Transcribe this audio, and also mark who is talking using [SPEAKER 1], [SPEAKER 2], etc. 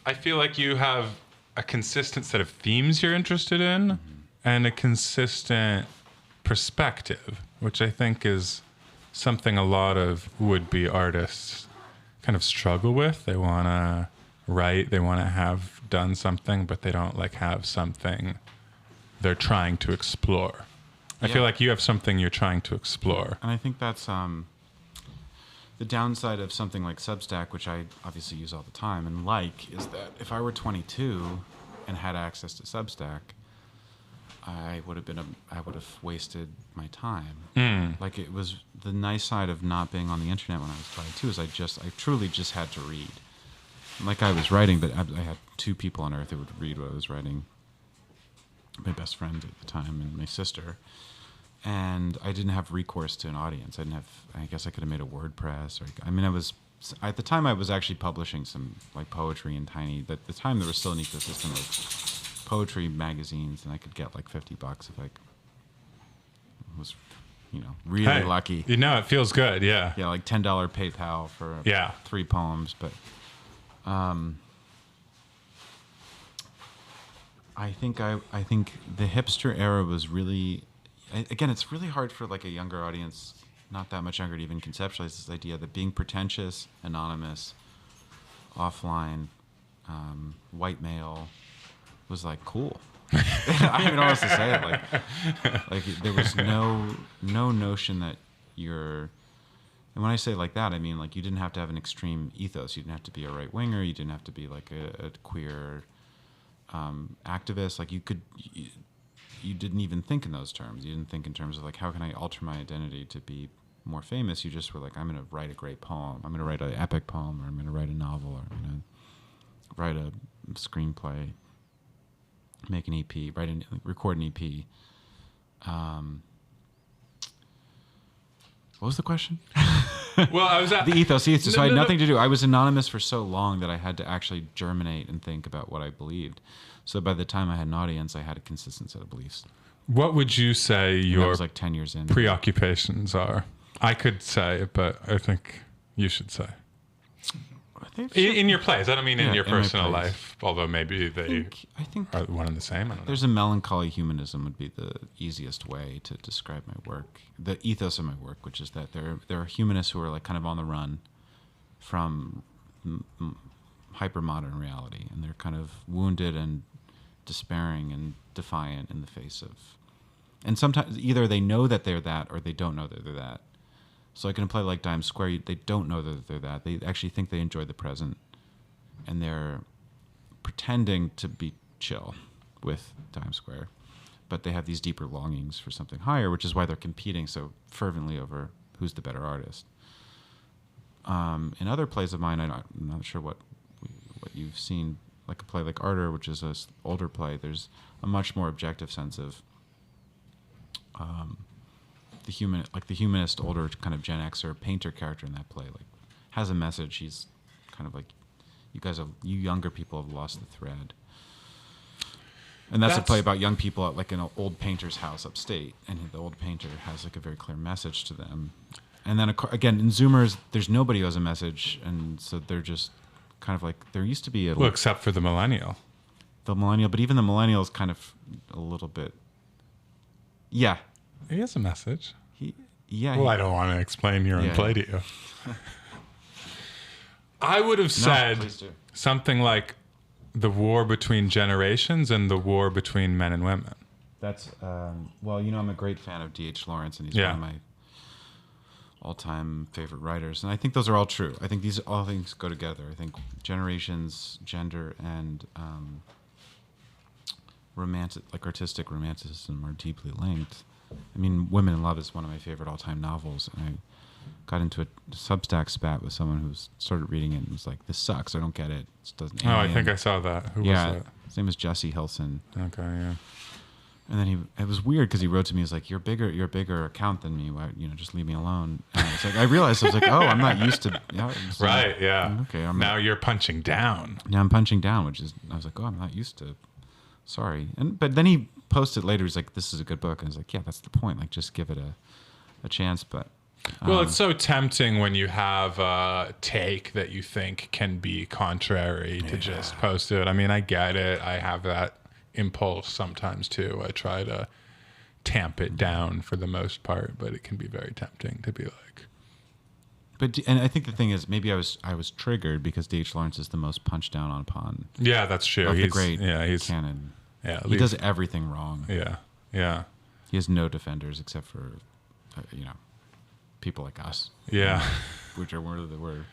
[SPEAKER 1] I feel like you have a consistent set of themes you're interested in and a consistent perspective, which I think is something a lot of would-be artists kind of struggle with. They want to write, they want to have done something, but they don't like have something they're trying to explore. I feel like you have something you're trying to explore.
[SPEAKER 2] And I think that's the downside of something like Substack, which I obviously use all the time and like, is that if I were 22 and had access to Substack, I would have wasted my time. Like, it was the nice side of not being on the internet when I was 22 is I truly just had to read. Like, I was writing, but I had two people on earth who would read what I was writing. My best friend at the time and my sister. And I didn't have recourse to an audience. I guess I could have made a WordPress. At the time I was actually publishing some like poetry in tiny, at the time there was still an ecosystem of poetry magazines, and I could get like $50 if I was, really lucky.
[SPEAKER 1] It feels good. Yeah.
[SPEAKER 2] Yeah. Like $10 PayPal for 3 poems. But, I think the hipster era was really, again, it's really hard for like a younger audience, not that much younger, to even conceptualize this idea that being pretentious, anonymous, offline, white male was like cool. I don't know what else to say it. Like there was no notion that you're, and when I say like that, I mean like you didn't have to have an extreme ethos. You didn't have to be a right winger. You didn't have to be like a queer activist. Like you didn't even think in those terms. You didn't think in terms of like, how can I alter my identity to be more famous? You just were like, I'm going to write a great poem. I'm going to write an epic poem, or I'm going to write a novel, or I'm going to write a screenplay, make an EP, record an EP. What was the question?
[SPEAKER 1] Well, I was at
[SPEAKER 2] the ethos. So I had nothing to do. I was anonymous for so long that I had to actually germinate and think about what I believed. So by the time I had an audience, I had a consistent set of beliefs.
[SPEAKER 1] What would you say your
[SPEAKER 2] was like 10 years in.
[SPEAKER 1] preoccupations are? I could say it, but I think you should say.
[SPEAKER 2] I think
[SPEAKER 1] In your plays. I don't mean in your
[SPEAKER 2] in my
[SPEAKER 1] personal
[SPEAKER 2] plays.
[SPEAKER 1] life, although maybe they
[SPEAKER 2] I think
[SPEAKER 1] are one and the same. I don't know.
[SPEAKER 2] there's a melancholy humanism would be the easiest way to describe my work. The ethos of my work, which is that there are humanists who are like kind of on the run from hyper-modern reality, and they're kind of wounded and despairing and defiant in the face of, and sometimes either they know that they're that or they don't know that they're that. So like in a play like Dimes Square, they don't know that they're that. They actually think they enjoy the present, and they're pretending to be chill with Times Square, but they have these deeper longings for something higher, which is why they're competing so fervently over who's the better artist. In other plays of mine, I'm not sure what you've seen, like a play like Ardor, which is an older play. There's a much more objective sense of the humanist, older kind of Gen Xer painter character in that play, like has a message. He's kind of like, you younger people have lost the thread. And that's a play about young people at like an old painter's house upstate, and the old painter has like a very clear message to them. And then again, in Zoomers, there's nobody who has a message, and so they're just kind of like, there used to be
[SPEAKER 1] Well, except for the millennial.
[SPEAKER 2] But even the millennial is kind of a little bit, yeah.
[SPEAKER 1] He has a message.
[SPEAKER 2] I
[SPEAKER 1] don't want to explain your own play to you. I would have said something like the war between generations and the war between men and women.
[SPEAKER 2] That's, well, I'm a great fan of D.H. Lawrence, and he's one of my all-time favorite writers. And I think those are all true. I think these all things go together. I think generations, gender, and artistic romanticism are deeply linked. I mean, Women in Love is one of my favorite all-time novels, and I got into a Substack spat with someone who started reading it and was like, "This sucks. I don't get it. It doesn't."
[SPEAKER 1] I think I saw that. Who was that?
[SPEAKER 2] His name is Jesse Hilson.
[SPEAKER 1] Okay, yeah.
[SPEAKER 2] And then it was weird because he wrote to me, he was like, you're a bigger account than me. Why, just leave me alone. And it's like, I realized, I was like, oh, I'm not used to.
[SPEAKER 1] Right, yeah.
[SPEAKER 2] Okay.
[SPEAKER 1] Now you're punching down.
[SPEAKER 2] Now I'm punching down, which is, I was like, oh, I'm not used to. Sorry. But then he posted later, he's like, this is a good book. And I was like, yeah, that's the point. Like, just give it a chance. But
[SPEAKER 1] Well, it's so tempting when you have a take that you think can be contrary to just post it. I mean, I get it. I have that impulse sometimes too. I try to tamp it down for the most part, but it can be very tempting to be like.
[SPEAKER 2] And I think the thing is, maybe I was triggered because D.H. Lawrence is the most punch down on pawn.
[SPEAKER 1] Yeah, that's true.
[SPEAKER 2] Of
[SPEAKER 1] He's
[SPEAKER 2] the great
[SPEAKER 1] he's
[SPEAKER 2] canon.
[SPEAKER 1] Yeah,
[SPEAKER 2] He does everything wrong.
[SPEAKER 1] Yeah, yeah,
[SPEAKER 2] He has no defenders except for, people like us.
[SPEAKER 1] yeah.
[SPEAKER 2] Which are we're